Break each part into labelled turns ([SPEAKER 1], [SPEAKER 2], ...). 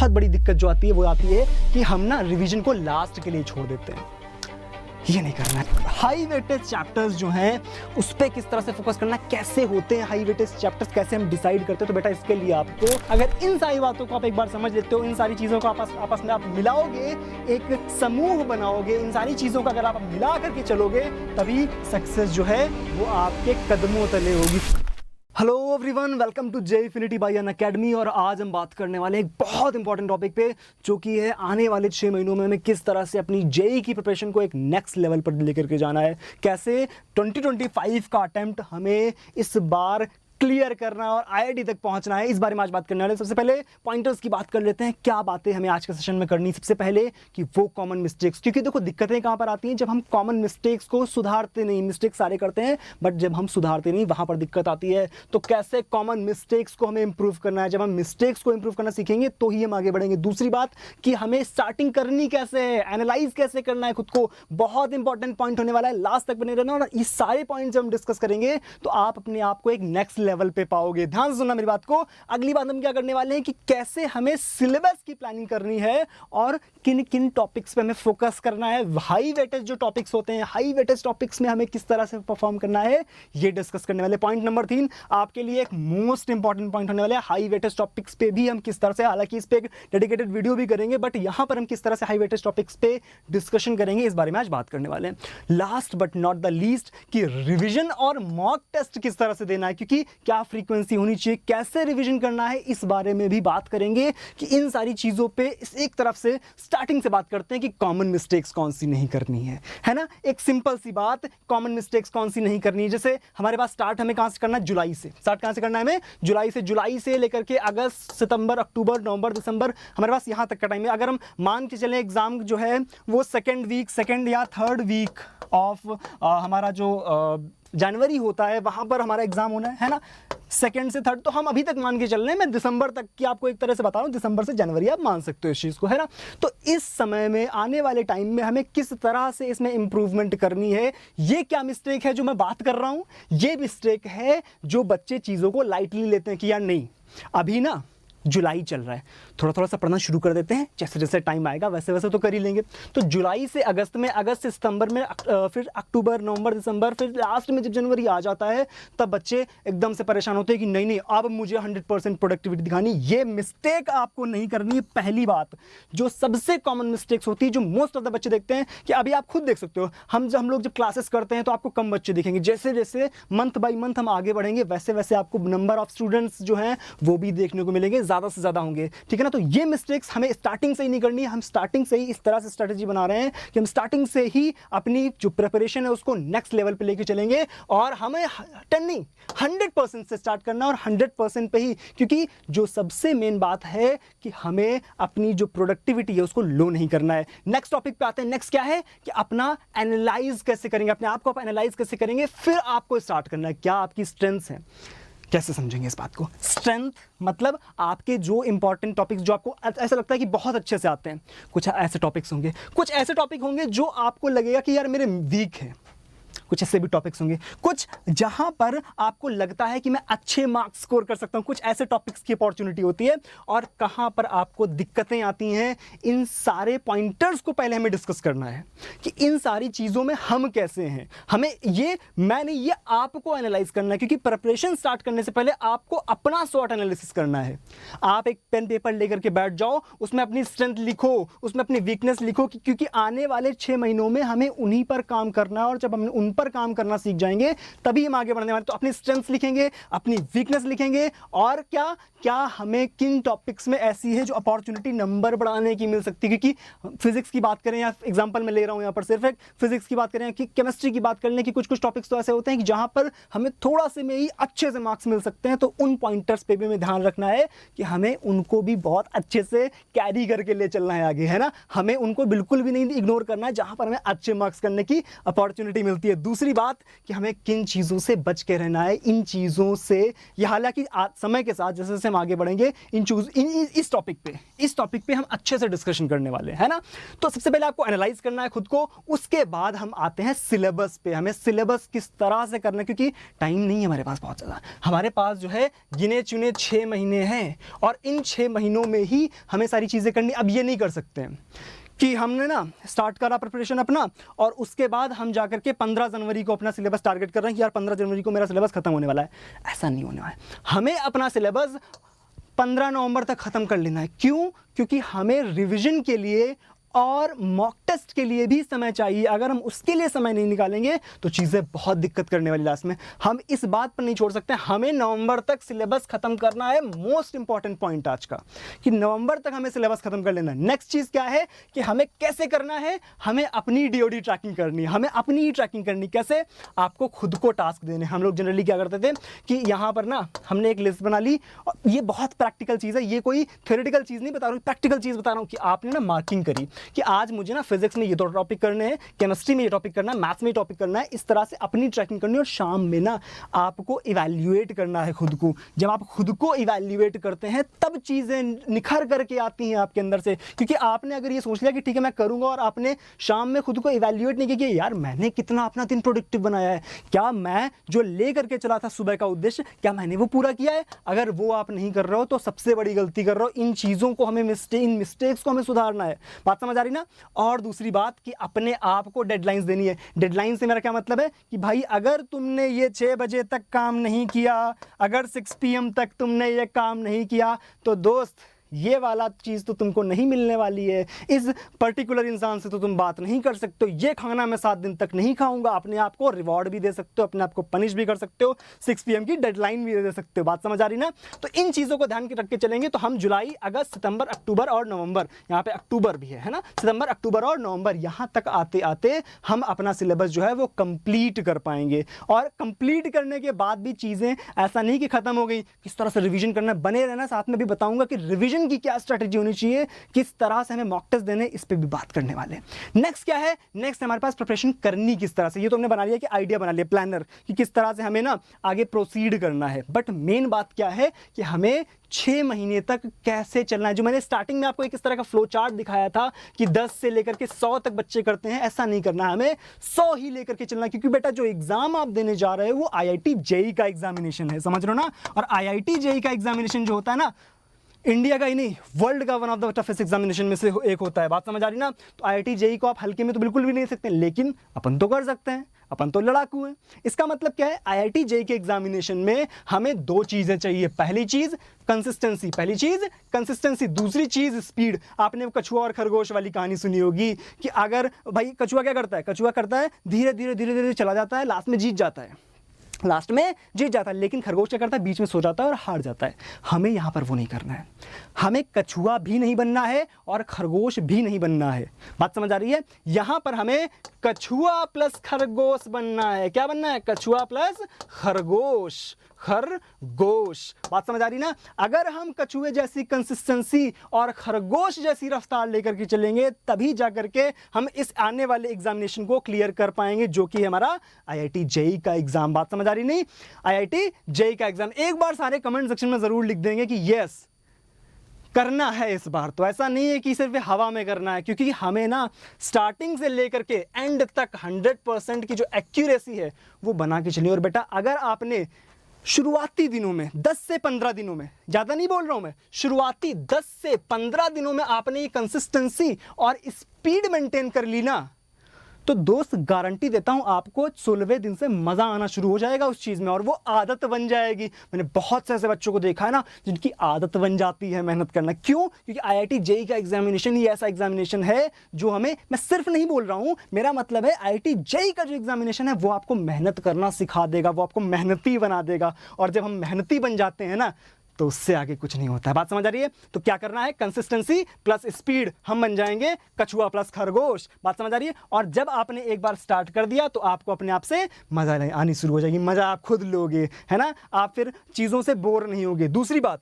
[SPEAKER 1] बहुत बड़ी दिक्कत जो आती है वो आती है कि हम ना रिवीजन को लास्ट के लिए छोड़ देते हैं। ये नहीं करना है। हाई वेटेज चैप्टर्स जो हैं उस पर किस तरह से फोकस करना, कैसे होते हैं हाई वेटेज चैप्टर्स, कैसे हम डिसाइड करते हैं, तो बेटा इसके लिए आपको अगर इन सारी बातों को आप एक बार समझ लेते हो, इन सारी चीज़ों को आपस में आप मिलाओगे, एक समूह बनाओगे, इन सारी चीज़ों का अगर आप मिला करके चलोगे, तभी सक्सेस जो है वो आपके कदमों तले होगी। Hello everyone, welcome to Jeefinity by Unacademy. और आज हम बात करने वाले हैं एक बहुत इंपॉर्टेंट टॉपिक पे, जो कि है आने वाले 6 महीनों में हमें किस तरह से अपनी जेई की प्रिपरेशन को एक नेक्स्ट लेवल पर लेकर के जाना है, कैसे 2025 का अटेम्प्ट हमें इस बार क्लियर करना और आईआईटी तक पहुंचना है। इस बारे में आज बात करने वाले। सबसे पहले पॉइंटर्स की बात कर लेते हैं, क्या बातें हमें आज के सेशन में करनी। सबसे पहले कि वो कॉमन मिस्टेक्स, क्योंकि देखो दिक्कतें कहां पर आती हैं, जब हम कॉमन मिस्टेक्स को सुधारते नहीं, मिस्टेक्स सारे करते हैं बट जब हम सुधारते नहीं, वहां पर दिक्कत आती है। तो कैसे कॉमन मिस्टेक्स को हमें इंप्रूव करना है, जब हम मिस्टेक्स को इंप्रूव करना सीखेंगे तो ही हम आगे बढ़ेंगे। दूसरी बात कि हमें स्टार्टिंग करनी कैसे है, एनालाइज कैसे करना है खुद को, बहुत इंपॉर्टेंट पॉइंट होने वाला है, लास्ट तक बने रहना। और ये सारे पॉइंट जब हम डिस्कस करेंगे तो आप अपने आप को एक नेक्स्ट लेवल पे पाओगे। ध्यान से सुनना मेरी बात को। अगली बात हम क्या करने वाले हैं कि कैसे हमें सिलेबस की प्लानिंग करनी है और किन किन टॉपिक्स पे हमें फोकस करना है। हाई वेटेज जो टॉपिक्स होते हैं, हाई वेटेज टॉपिक्स में हमें किस तरह से परफॉर्म करना है, ये डिस्कस करने वाले। पॉइंट नंबर 3 आपके लिए एक मोस्ट इंपॉर्टेंट पॉइंट होने वाला है। हाई वेटेज टॉपिक्स पे भी हम किस तरह से, हालांकि इस पे एक डेडिकेटेड वीडियो भी करेंगे, बट यहां पर हम किस तरह से हाई वेटेज टॉपिक्स पे डिस्कशन करेंगे, इस बारे में आज बात करने वाले हैं। Last but not the least कि रिविजन और मॉक टेस्ट किस तरह से देना है, क्योंकि क्या फ्रीक्वेंसी होनी चाहिए, कैसे रिवीजन करना है, इस बारे में भी बात करेंगे। कि इन सारी चीजों पे एक तरफ से स्टार्टिंग से बात करते हैं कि कॉमन मिस्टेक्स कौन सी नहीं करनी है ना। एक सिंपल सी बात, कॉमन मिस्टेक्स कौन सी नहीं करनी है। जैसे हमारे पास स्टार्ट हमें कहां से करना है, जुलाई से। स्टार्ट कहां से करना है हमें, जुलाई से लेकर के अगस्त, सितंबर, अक्टूबर, नवंबर, दिसंबर, हमारे पास यहां तक का टाइम है। अगर हम मान के चले एग्जाम जो है वो सेकंड या थर्ड वीक ऑफ हमारा जो जनवरी होता है, वहां पर हमारा एग्जाम होना है ना, सेकंड से थर्ड, तो हम अभी तक मान के चल रहे हैं। मैं दिसंबर तक की आपको एक तरह से बता रहा हूं, दिसंबर से जनवरी आप मान सकते हो इस चीज को, है ना। तो इस समय में, आने वाले टाइम में हमें किस तरह से इसमें इंप्रूवमेंट करनी है। ये क्या मिस्टेक है जो मैं बात कर रहा हूं, ये मिस्टेक है जो बच्चे चीजों को लाइटली लेते हैं कि यार नहीं, अभी ना जुलाई चल रहा है, थोड़ा थोड़ा सा पढ़ना शुरू कर देते हैं, जैसे जैसे टाइम आएगा वैसे वैसे तो कर ही लेंगे। तो जुलाई से अगस्त में, अगस्त से सितंबर में, फिर अक्टूबर, नवंबर, दिसंबर, फिर लास्ट में जब जनवरी आ जाता है, तब बच्चे एकदम से परेशान होते हैं कि नहीं नहीं अब मुझे 100% प्रोडक्टिविटी दिखानी। ये मिस्टेक आपको नहीं करनी है। पहली बात जो सबसे कॉमन मिस्टेक्स होती है, जो मोस्ट ऑफ द बच्चे देखते हैं, कि अभी आप खुद देख सकते हो, हम लोग जब क्लासेस करते हैं तो आपको कम बच्चे दिखेंगे, जैसे जैसे मंथ बाई मंथ हम आगे बढ़ेंगे वैसे वैसे आपको नंबर ऑफ स्टूडेंट्स जो हैं वो भी देखने को मिलेंगे, ज़्यादा से ज़्यादा होंगे, ठीक है ना। तो ये मिस्टेक्स हमें स्टार्टिंग से ही नहीं करनी है। हम स्टार्टिंग से ही इस तरह से स्ट्रेटजी बना रहे हैं कि हम स्टार्टिंग से ही अपनी जो प्रिपरेशन है उसको नेक्स्ट लेवल पे लेके चलेंगे, और हमें 100% से स्टार्ट करना और 100% पे ही, क्योंकि जो सबसे मेन बात है कि हमें अपनी जो प्रोडक्टिविटी है उसको लो नहीं करना है। नेक्स्ट टॉपिक पे आते हैं। नेक्स्ट क्या है कि अपना एनालाइज कैसे करेंगे, अपने आप को आप एनालाइज कैसे करेंगे, फिर आपको स्टार्ट करना है। क्या आपकी स्ट्रेंथ्स हैं, कैसे समझेंगे इस बात को। स्ट्रेंथ मतलब आपके जो इंपॉर्टेंट टॉपिक्स जो आपको ऐसा लगता है कि बहुत अच्छे से आते हैं, कुछ ऐसे टॉपिक्स होंगे, कुछ ऐसे टॉपिक होंगे जो आपको लगेगा कि यार मेरे वीक है, कुछ ऐसे भी टॉपिक्स होंगे, कुछ जहां पर आपको लगता है कि मैं अच्छे मार्क्स स्कोर कर सकता हूं, कुछ ऐसे टॉपिक्स की अपॉर्चुनिटी होती है, और कहां पर आपको दिक्कतें आती हैं। इन सारे पॉइंटर्स को पहले हमें डिस्कस करना है कि इन सारी चीजों में हम कैसे हैं। हमें ये मैं नहीं, ये आपको एनालाइज करना है, क्योंकि प्रिपरेशन स्टार्ट करने से पहले आपको अपना स्वॉट एनालिसिस करना है। आप एक पेन पेपर लेकर के बैठ जाओ, उसमें अपनी स्ट्रेंथ लिखो, उसमें अपनी वीकनेस लिखो, क्योंकि आने वाले 6 महीनों में हमें उन्हीं पर काम करना है, और जब हम उन पर काम करना सीख जाएंगे तभी हम आगे बढ़ने वाले। तो अपनी स्ट्रेंथ्स लिखेंगे, अपनी वीकनेस लिखेंगे, और क्या क्या हमें किन टॉपिक्स में ऐसी है जो अपॉर्चुनिटी नंबर बढ़ाने की मिल सकती है। क्योंकि फिजिक्स की बात करें, या एग्जांपल मैं ले रहा हूं यहां पर सिर्फ एक फिजिक्स की बात करें, कि केमिस्ट्री की बात करने की, कुछ कुछ टॉपिक्स तो ऐसे होते हैं कि जहां पर हमें थोड़ा से में ही अच्छे से मार्क्स मिल सकते हैं। तो उन पॉइंटर्स पे भी हमें ध्यान रखना है कि हमें उनको भी बहुत अच्छे से कैरी करके ले चलना है आगे, है ना। हमें उनको बिल्कुल भी नहीं इग्नोर करना है जहां पर हमें अच्छे मार्क्स करने की अपॉर्चुनिटी मिलती है। दूसरी बात कि हमें किन चीज़ों से बच के रहना है, इन चीज़ों से, ये हालांकि समय के साथ जैसे जैसे हम आगे बढ़ेंगे इस टॉपिक पे हम अच्छे से डिस्कशन करने वाले हैं, है ना। तो सबसे पहले आपको एनालाइज करना है खुद को, उसके बाद हम आते हैं सिलेबस पे। हमें सिलेबस किस तरह से करना है, क्योंकि टाइम नहीं है हमारे पास बहुत ज़्यादा। हमारे पास जो है गिने चुने 6 महीने हैं और इन 6 महीनों में ही हमें सारी चीज़ें करनी। अब ये नहीं कर सकते हैं कि हमने ना स्टार्ट करा प्रिपरेशन अपना और उसके बाद हम जाकर के 15 जनवरी को अपना सिलेबस टारगेट कर रहे हैं कि यार 15 जनवरी को मेरा सिलेबस खत्म होने वाला है। ऐसा नहीं होने वाला है। हमें अपना सिलेबस 15 नवंबर तक ख़त्म कर लेना है। क्यों? क्योंकि हमें रिवीजन के लिए और मॉक टेस्ट के लिए भी समय चाहिए। अगर हम उसके लिए समय नहीं निकालेंगे तो चीज़ें बहुत दिक्कत करने वाली लास्ट में। हम इस बात पर नहीं छोड़ सकते, हमें नवंबर तक सिलेबस खत्म करना है। मोस्ट इंपॉर्टेंट पॉइंट आज का कि नवंबर तक हमें सिलेबस खत्म कर लेना है। नेक्स्ट चीज़ क्या है कि हमें कैसे करना है, हमें अपनी DOD ट्रैकिंग करनी है, हमें अपनी ही ट्रैकिंग करनी। कैसे? आपको खुद को टास्क देने। हम लोग जनरली क्या करते थे कि यहाँ पर ना हमने एक लिस्ट बना ली, और ये बहुत प्रैक्टिकल चीज़ है, ये कोई थ्योरेटिकल चीज़ नहीं बता रहा हूँ, प्रैक्टिकल चीज़ बता रहा हूँ कि आपने ना मार्किंग करी कि आज मुझे ना फिजिक्स में ये दो टॉपिक करने हैं, केमिस्ट्री में ये टॉपिक करना है, मैथ्स में ये टॉपिक करना है। इस तरह से अपनी ट्रैकिंग करनी है और शाम में ना आपको इवैल्यूएट करना है खुद को। जब आप खुद को इवैल्यूएट करते हैं तब चीज़ें निखर करके आती हैं आपके अंदर से। क्योंकि आपने अगर ये सोच लिया कि ठीक है मैं करूँगा और आपने शाम में खुद को इवैल्यूएट नहीं किया कि यार मैंने कितना अपना दिन प्रोडक्टिव बनाया है, क्या मैं जो ले करके चला था सुबह का उद्देश्य, क्या मैंने वो पूरा किया है? अगर वो आप नहीं कर रहे हो तो सबसे बड़ी गलती कर रहे हो। इन चीज़ों को हमें इन मिस्टेक्स को हमें सुधारना है। बात समझ आ रही ना। और दूसरी बात कि अपने आप को डेडलाइंस देनी है। डेडलाइन से मेरा क्या मतलब है कि भाई अगर तुमने ये 6 बजे तक काम नहीं किया, अगर 6 PM तक तुमने ये काम नहीं किया तो दोस्त ये वाला चीज़ तो तुमको नहीं मिलने वाली है। इस पर्टिकुलर इंसान से तो तुम बात नहीं कर सकते हो। ये खाना मैं 7 दिन तक नहीं खाऊंगा। अपने आप को रिवॉर्ड भी दे सकते हो, अपने आप को पनिश भी कर सकते हो, 6 PM की डेडलाइन भी दे सकते हो। बात समझ आ रही ना। तो इन चीज़ों को ध्यान रख के चलेंगे तो हम जुलाई, अगस्त, सितंबर, अक्टूबर और नवंबर, यहाँ पे अक्टूबर भी है ना, सितंबर, अक्टूबर और नवंबर, यहाँ तक आते आते हम अपना सिलेबस जो है वो कंप्लीट कर पाएंगे। और कंप्लीट करने के बाद भी चीज़ें ऐसा नहीं कि खत्म हो गई, किस तरह से रिवीजन करना, बने रहना। साथ में भी बताऊंगा कि रिवीजन की क्या स्ट्रेटजी होनी चाहिए, किस तरह से हमें मॉक टेस्ट देने, इस पे भी बात करने वाले हैं। नेक्स्ट क्या है? नेक्स्ट हमारे पास प्रिपरेशन करनी किस तरह से। ये तो हमने बना लिया कि आइडिया बना लिया, प्लानर, कि किस तरह से हमें ना आगे प्रोसीड करना है। बट मेन बात क्या है कि हमें 6 महीने तक कैसे चलना है। जो मैंने स्टार्टिंग में आपको एक इस तरह का फ्लो चार्ट दिखाया था कि 10 से लेकर के 100 तक बच्चे करते हैं, ऐसा नहीं करना है, हमें 100 ही लेकर के चलना है। क्योंकि बेटा जो एग्जाम आप देने जा रहे हो वो IIT JEE का एग्जामिनेशन है, समझ रहे हो ना। और IIT JEE का एग्जामिनेशन जो होता है ना, इंडिया का ही नहीं वर्ल्ड का one of the toughest examination में से एक होता है। बात समझ आ रही ना। तो IIT JEE को आप हल्के में तो बिल्कुल भी नहीं सकते, लेकिन अपन तो कर सकते हैं, अपन तो लड़ाकू हैं। इसका मतलब क्या है? IIT JEE के एग्जामिनेशन में हमें 2 चीज़ें चाहिए। पहली चीज़ कंसिस्टेंसी, दूसरी चीज़ स्पीड। आपने कछुआ और खरगोश वाली कहानी सुनी होगी कि अगर भाई कछुआ क्या करता है, कछुआ करता है धीरे धीरे चला जाता है, लास्ट में जीत जाता है, लेकिन खरगोश क्या करता है, बीच में सो जाता है और हार जाता है। हमें यहाँ पर वो नहीं करना है। हमें कछुआ भी नहीं बनना है और खरगोश भी नहीं बनना है। बात समझ आ रही है। यहाँ पर हमें कछुआ प्लस खरगोश बनना है। क्या बनना है? कछुआ प्लस खरगोश। बात समझ आ रही ना। अगर हम कछुए जैसी कंसिस्टेंसी और खरगोश जैसी रफ्तार लेकर के चलेंगे तभी जाकर के हम इस आने वाले एग्जामिनेशन को क्लियर कर पाएंगे, जो कि हमारा IIT JEE का एग्जाम। बात समझ आ रही नहीं? IIT JEE का एग्जाम। एक बार सारे कमेंट सेक्शन में जरूर लिख देंगे कि यस करना है इस बार। तो ऐसा नहीं है कि सिर्फ हवा में करना है, क्योंकि हमें ना स्टार्टिंग से लेकर के एंड तक 100% की जो एक्यूरेसी है वो बना के चलिए। और बेटा अगर आपने शुरुआती दिनों में 10 से 15 दिनों में, ज़्यादा नहीं बोल रहा हूँ मैं, शुरुआती 10 से 15 दिनों में आपने ये कंसिस्टेंसी और स्पीड मेंटेन कर ली ना, तो दोस्त गारंटी देता हूं आपको 16वें दिन से मजा आना शुरू हो जाएगा उस चीज में और वो आदत बन जाएगी। मैंने बहुत से ऐसे बच्चों को देखा है ना जिनकी आदत बन जाती है मेहनत करना। क्यों? क्योंकि IIT JEE का एग्जामिनेशन ही ऐसा एग्जामिनेशन है जो हमें, मैं सिर्फ नहीं बोल रहा हूं, मेरा मतलब है IIT JEE का जो एग्जामिनेशन है वो आपको मेहनत करना सिखा देगा, वो आपको मेहनती बना देगा। और जब हम मेहनती बन जाते हैं ना तो उससे आगे कुछ नहीं होता है। बात समझ आ रही है? तो क्या करना है? कंसिस्टेंसी प्लस स्पीड, हम बन जाएंगे कछुआ प्लस खरगोश। बात समझ आ रही है? और जब आपने एक बार स्टार्ट कर दिया तो आपको अपने आप से मजा आनी शुरू हो जाएगी, मजा आप खुद लोगे, है ना। आप फिर चीज़ों से बोर नहीं होगे। दूसरी बात,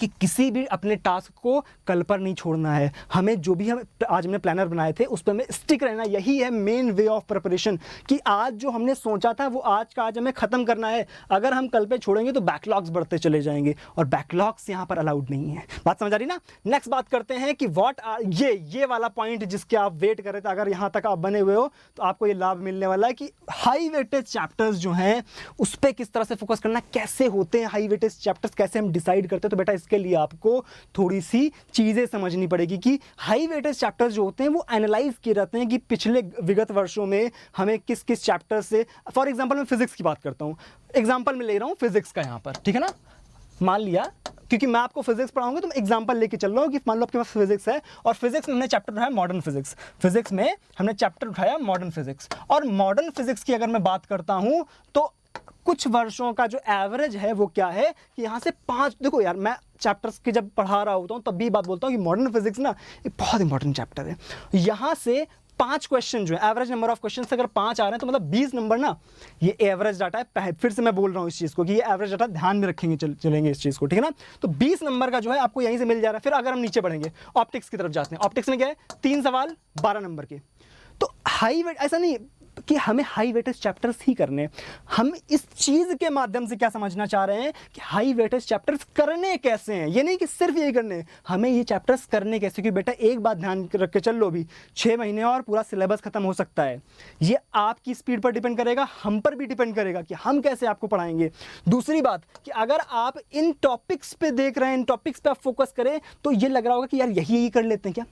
[SPEAKER 1] कि किसी भी अपने टास्क को कल पर नहीं छोड़ना है। हमें जो भी हम आज हमने प्लानर बनाए थे उस पर हमें स्टिक रहना। यही है मेन वे ऑफ प्रिपरेशन कि आज जो हमने सोचा था वो आज का आज हमें ख़त्म करना है। अगर हम कल पे छोड़ेंगे तो बैकलॉग्स बढ़ते चले जाएंगे और बैकलॉग्स यहाँ पर अलाउड नहीं है। बात समझ आ रही ना। नेक्स्ट बात करते हैं कि व्हाट ये वाला पॉइंट जिसके आप वेट कर रहे थे, अगर यहाँ तक आप बने हुए हो तो आपको ये लाभ मिलने वाला है कि हाई वेटेज चैप्टर्स जो हैं उस पर किस तरह से फोकस करना, कैसे होते हैं हाई वेटेज चैप्टर्स, कैसे हम डिसाइड करते हैं। तो बेटा इसके लिए आपको थोड़ी सी चीज़ें समझनी पड़ेगी कि हाई वेटेज चैप्टर्स जो होते हैं वो एनालाइज किए जाते हैं कि पिछले विगत वर्षों में हमें किस किस चैप्टर से, फॉर एग्जाम्पल मैं फिजिक्स की बात करता हूँ, एग्जाम्पल में ले रहा हूँ फिजिक्स का यहाँ पर, ठीक है ना। मान लिया क्योंकि मैं आपको फिजिक्स पढ़ाऊंगा तो मैं एग्जांपल लेके चल रहा हूँ कि मान लो आपके पास फिजिक्स है और फिजिक्स में हमने चैप्टर उठाया मॉडर्न फिजिक्स। फिजिक्स में हमने चैप्टर उठाया मॉडर्न फिजिक्स और मॉडर्न फिजिक्स की अगर मैं बात करता हूँ तो कुछ वर्षों का जो एवरेज है वो क्या है कि यहाँ से 5, देखो यार मैं चैप्टर्स की जब पढ़ा रहा होता हूँ तब भी बात बोलता हूँ कि मॉडर्न फिजिक्स ना एक बहुत इंपॉर्टेंट चैप्टर है। यहाँ से 5 क्वेश्चन जो है एवरेज नंबर ऑफ क्वेश्चन अगर 5 आ रहे हैं तो मतलब 20 नंबर ना, ये एवरेज डाटा है। फिर से मैं बोल रहा हूँ इस चीज़ को कि ये एवरेज डाटा ध्यान में रखेंगे, चलेंगे इस चीज़ को, ठीक है ना। तो 20 नंबर का जो है आपको यहीं से मिल जा रहा है। फिर अगर हम नीचे बढ़ेंगे ऑप्टिक्स की तरफ जाते हैं, ऑप्टिक्स में क्या है 3 सवाल 12 नंबर के। तो हाई वेट ऐसा नहीं कि हमें हाई वेटेज चैप्टर्स ही करने, हम इस चीज़ के माध्यम से क्या समझना चाह रहे हैं कि हाई वेटेज चैप्टर्स करने कैसे हैं। ये नहीं कि सिर्फ यही करने, हमें ये चैप्टर्स करने कैसे। क्योंकि बेटा एक बात ध्यान रख के चल लो, भी 6 महीने और पूरा सिलेबस खत्म हो सकता है। ये आपकी स्पीड पर डिपेंड करेगा, हम पर भी डिपेंड करेगा कि हम कैसे आपको पढ़ाएंगे। दूसरी बात कि अगर आप इन टॉपिक्स पे देख रहे हैं, इन टॉपिक्स पे आप फोकस करें तो ये लग रहा होगा कि यार यही कर लेते हैं क्या।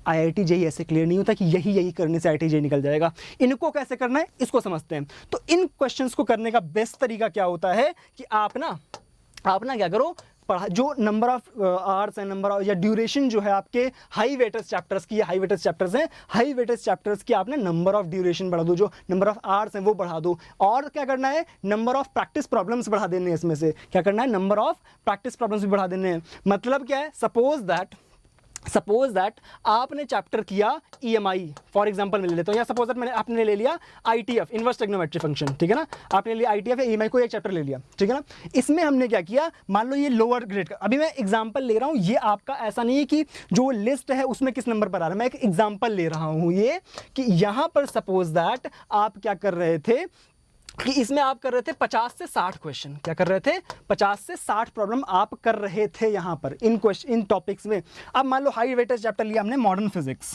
[SPEAKER 1] IIT JEE ऐसे क्लियर नहीं होता कि यही करने से IIT JEE निकल जाएगा। इनको कैसे करना है इसको समझते हैं। तो इन क्वेश्चंस को करने का बेस्ट तरीका क्या होता है कि आप ना क्या करो, जो नंबर ऑफ आवर्स है, नंबर ऑफ या ड्यूरेशन जो है आपके हाई वेटेज चैप्टर्स की, हाई वेटेज चैप्टर्स हैं, हाई वेटेज चैप्टर्स की आपने नंबर ऑफ ड्यूरेशन बढ़ा दो, जो नंबर ऑफ आवर्स हैं वो बढ़ा दो। और क्या करना है, नंबर ऑफ प्रैक्टिस प्रॉब्लम्स बढ़ा देने हैं। इसमें से क्या करना है, नंबर ऑफ प्रैक्टिस प्रॉब्लम्स भी बढ़ा देने हैं। मतलब क्या है, सपोज दैट आपने चैप्टर किया EMI, फॉर एग्जांपल मैं ले लेता हूँ, या सपोज दैट आपने ले लिया ITF इनवर्स ट्रिग्नोमेट्री फंक्शन, ठीक है ना। आपने लिया ITF या EMI को एक चैप्टर ले लिया, ठीक है ना। इसमें हमने क्या किया, मान लो ये लोअर ग्रेड का, अभी मैं एग्जांपल ले रहा हूँ, ये आपका ऐसा नहीं है कि जो लिस्ट है उसमें किस नंबर पर आ रहा है, मैं एक एग्जांपल ले रहा हूँ ये कि यहाँ पर सपोज दैट आप क्या कर रहे थे कि इसमें आप कर रहे थे 50 से 60 क्वेश्चन। क्या कर रहे थे, 50 से 60 प्रॉब्लम आप कर रहे थे यहाँ पर इन टॉपिक्स में। अब मान लो हाई वेटेज चैप्टर लिया हमने मॉडर्न फिजिक्स,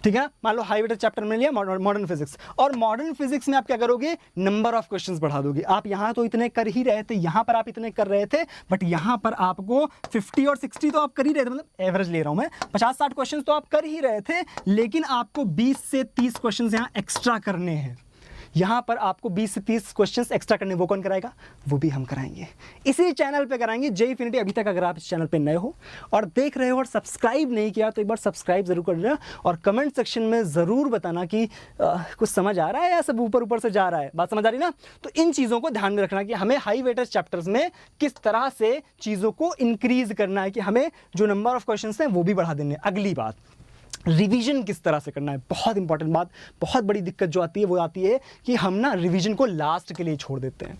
[SPEAKER 1] ठीक है ना। मान लो हाई वेटेज चैप्टर में लिया मॉडर्न फिजिक्स, और मॉडर्न फिजिक्स में आप क्या करोगे, नंबर ऑफ क्वेश्चंस बढ़ा दोगे। आप यहाँ तो इतने कर ही रहे थे, यहाँ पर आप इतने कर रहे थे, बट यहाँ पर आपको 50 और 60 तो आप कर ही रहे थे, मतलब एवरेज ले रहा हूँ मैं, 50-60 क्वेश्चन तो आप कर ही रहे थे, लेकिन आपको 20 से 30 क्वेश्चन यहाँ एक्स्ट्रा करने हैं। यहाँ पर आपको 20 से 30 क्वेश्चंस एक्स्ट्रा करने, वो कौन कराएगा, वो भी हम कराएंगे, इसी चैनल पे कराएंगे JEEfinity। अभी तक अगर आप इस चैनल पे नए हो और देख रहे हो और सब्सक्राइब नहीं किया तो एक बार सब्सक्राइब जरूर कर लेना और कमेंट सेक्शन में ज़रूर बताना कि कुछ समझ आ रहा है या सब ऊपर से जा रहा है। बात समझ आ रही ना। तो इन चीज़ों को ध्यान में रखना कि हमें हाई वेटेज चैप्टर्स में किस तरह से चीज़ों को इंक्रीज करना है, कि हमें जो नंबर ऑफ क्वेश्चन हैं वो भी बढ़ा देने। अगली बात, रिवीजन किस तरह से करना है, बहुत इंपॉर्टेंट बात। बहुत बड़ी दिक्कत जो आती है वो आती है कि हम ना रिवीजन को लास्ट के लिए छोड़ देते हैं।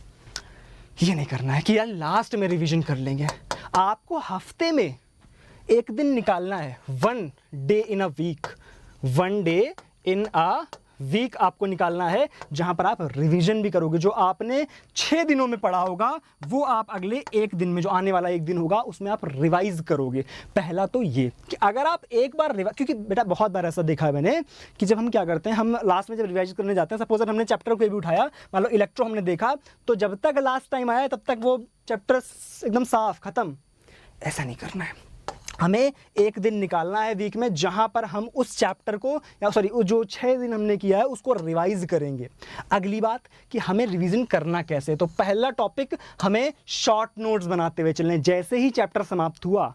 [SPEAKER 1] ये नहीं करना है कि यार लास्ट में रिवीजन कर लेंगे। आपको हफ्ते में एक दिन निकालना है, 1 डे इन अ वीक आपको निकालना है, जहां पर आप रिवीजन भी करोगे। जो आपने 6 दिनों में पढ़ा होगा वो आप अगले एक दिन में, जो आने वाला एक दिन होगा उसमें आप रिवाइज करोगे। पहला तो ये कि अगर आप एक बार क्योंकि बेटा बहुत बार ऐसा देखा है मैंने कि जब हम क्या करते हैं, हम लास्ट में जब रिवाइज करने जाते हैं, सपोज हमने चैप्टर को भी उठाया, मान लो इलेक्ट्रो हमने देखा, तो जब तक लास्ट टाइम आया तब तक वो चैप्टर एकदम साफ खत्म। ऐसा नहीं करना है। हमें एक दिन निकालना है वीक में जहां पर हम उस चैप्टर को, या सॉरी जो 6 दिन हमने किया है उसको रिवाइज करेंगे। अगली बात कि हमें रिवीजन करना कैसे, तो पहला टॉपिक हमें शॉर्ट नोट्स बनाते हुए चलने। जैसे ही चैप्टर समाप्त हुआ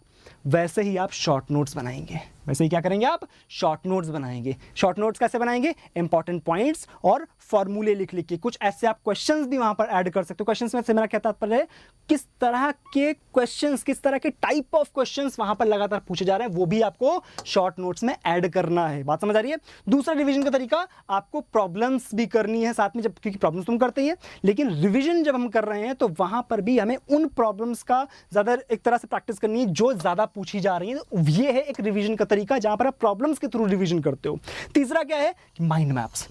[SPEAKER 1] वैसे ही आप शॉर्ट नोट्स बनाएंगे। वैसे ही क्या करेंगे आप, शॉर्ट नोट्स बनाएंगे। शॉर्ट नोट्स कैसे बनाएंगे, इंपॉर्टेंट पॉइंट्स और फॉर्मूले लिख लिख के, कुछ ऐसे आप क्वेश्चंस भी वहां पर ऐड कर सकते हो। क्वेश्चंस में से मेरा क्या तात्पर्य है, किस तरह के क्वेश्चंस, किस तरह के टाइप ऑफ क्वेश्चंस वहां पर लगातार पूछे जा रहे हैं, वो भी आपको शॉर्ट नोट्स में ऐड करना है। बात समझ आ रही है। दूसरा रिवीजन का तरीका, आपको प्रॉब्लम्स भी करनी है साथ में, जब क्योंकि प्रॉब्लम्स तुम करते ही है, लेकिन रिवीजन जब हम कर रहे हैं तो वहां पर भी हमें उन प्रॉब्लम्स का ज्यादा एक तरह से प्रैक्टिस करनी है जो ज्यादा पूछी जा रही है। तो ये है एक रिवीजन का तरीका जहां पर आप प्रॉब्लम्स के थ्रू रिवीजन करते हो। तीसरा क्या है, माइंड मैप्स।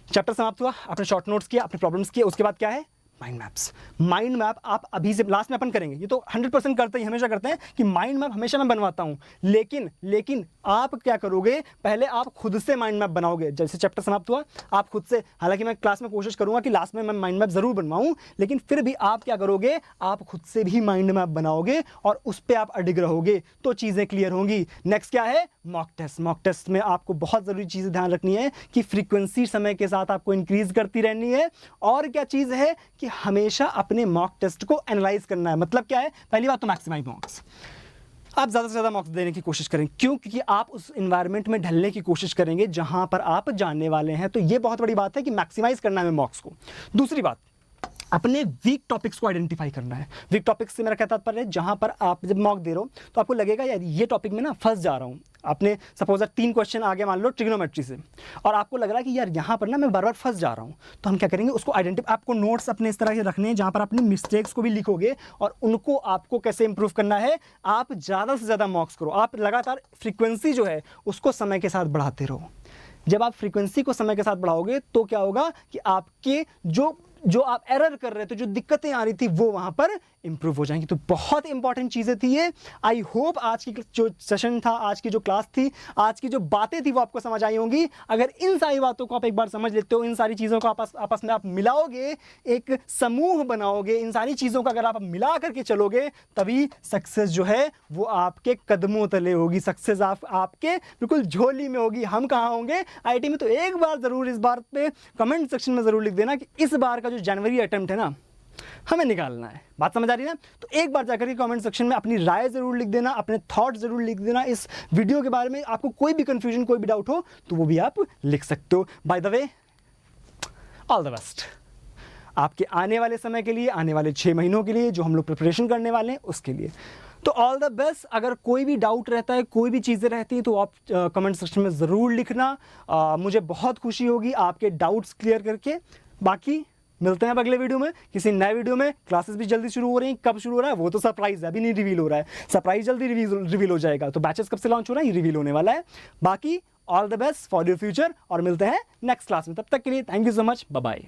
[SPEAKER 1] चैप्टर समाप्त हुआ, आपने शॉर्ट नोट्स किया, आपने प्रॉब्लम्स किए, उसके बाद क्या है, माइंड मैप्स। माइंड मैप आप अभी से लास्ट में अपन करेंगे, ये तो 100% करते ही, हमेशा करते हैं कि माइंड मैप हमेशा मैं बनवाता हूं, लेकिन आप क्या करोगे, पहले आप खुद से माइंड मैप बनाओगे। जैसे चैप्टर समाप्त हुआ, आप खुद से, हालांकि मैं क्लास में कोशिश करूंगा कि लास्ट में मैं माइंड मैप जरूर बनवाऊं, लेकिन फिर भी आप क्या करोगे, आप खुद से भी माइंड मैप बनाओगे और उस पर आप अडिग रहोगे तो चीजें क्लियर होंगी। नेक्स्ट क्या है, मॉक टेस्ट। मॉक टेस्ट में आपको बहुत जरूरी चीजें ध्यान रखनी है कि फ्रीक्वेंसी समय के साथ आपको इंक्रीज करती रहनी है। और क्या चीज है कि हमेशा अपने मॉक टेस्ट को एनालाइज करना है। मतलब क्या है, पहली बात तो मैक्सिमाइज मॉक्स, आप ज़्यादा से ज़्यादा मॉक्स देने की कोशिश करें। क्यों, क्योंकि आप उस एनवायरनमेंट में ढलने की कोशिश करेंगे जहां पर आप जानने वाले हैं। तो ये बहुत बड़ी बात है कि मैक्सिमाइज करना है मॉक्स को। दूसरी बात, अपने वीक टॉपिक्स को आइडेंटिफाई करना है। वीक टॉपिक्स से मेरा क्या तात्पर्य है, जहां पर आप जब मॉक दे रहे हो तो आपको लगेगा यार ये टॉपिक में ना फंस जा रहा हूं। आपने सपोज 3 क्वेश्चन आगे मान लो ट्रिग्नोमेट्री से, और आपको लग रहा है कि यार यहाँ पर ना मैं बार बार फंस जा रहा हूँ, तो हम क्या करेंगे, उसको आइडेंटिफाई, आपको नोट्स अपने इस तरह से रखने हैं जहाँ पर अपनी मिस्टेक्स को भी लिखोगे और उनको आपको कैसे इंप्रूव करना है। आप ज़्यादा से ज़्यादा मॉक्स करो, आप लगातार फ्रीक्वेंसी जो है उसको समय के साथ बढ़ाते रहो। जब आप फ्रीक्वेंसी को समय के साथ बढ़ाओगे तो क्या होगा कि आपके जो आप एरर कर रहे थे, जो दिक्कतें आ रही थी, वो वहां पर इंप्रूव हो जाएंगी। तो बहुत इंपॉर्टेंट चीजें थी ये। आई होप आज की जो सेशन था, आज की जो क्लास थी, आज की जो बातें थी वो आपको समझ आई होंगी। अगर इन सारी बातों को आप एक बार समझ लेते हो, इन सारी चीजों को आपस में आप मिलाओगे, एक समूह बनाओगे, इन सारी चीजों का अगर आप मिला करके चलोगे, तभी सक्सेस जो है वो आपके कदमों तले होगी। सक्सेस आपके बिल्कुल झोली में होगी। हम कहाँ होंगे, IIT में। तो एक बार जरूर इस बार पे कमेंट सेक्शन में जरूर लिख देना कि इस बार का जो जनवरी अटेम्प्ट है ना, हमें निकालना है। बात समझ आ रही है ना। तो एक बार जाकर के कमेंट सेक्शन में अपनी राय जरूर लिख देना, अपने थॉट जरूर लिख देना इस वीडियो के बारे में। आपको कोई भी कंफ्यूजन, कोई भी डाउट हो तो वो भी आप लिख सकते हो। By the way, all the best आपके आने वाले समय के लिए, आने वाले 6 महीनों के लिए जो हम लोग प्रिपरेशन करने वाले हैं उसके लिए। तो ऑल द बेस्ट। अगर कोई भी डाउट रहता है, कोई भी चीज़ें रहती हैं, तो आप कमेंट सेक्शन में ज़रूर लिखना। मुझे बहुत खुशी होगी आपके डाउट्स क्लियर करके। बाकी मिलते हैं अब अगले वीडियो में, किसी नए वीडियो में। क्लासेस भी जल्दी शुरू हो रही हैं, कब शुरू हो रहा है वो तो सरप्राइज है, अभी नहीं रिवील हो रहा है। सरप्राइज जल्दी रिवील हो जाएगा। तो बैचेस कब से लॉन्च हो रहा है ये रिवील होने वाला है। बाकी all the best for your future, और मिलते हैं नेक्स्ट क्लास में। तब तक के लिए thank you so much, bye bye.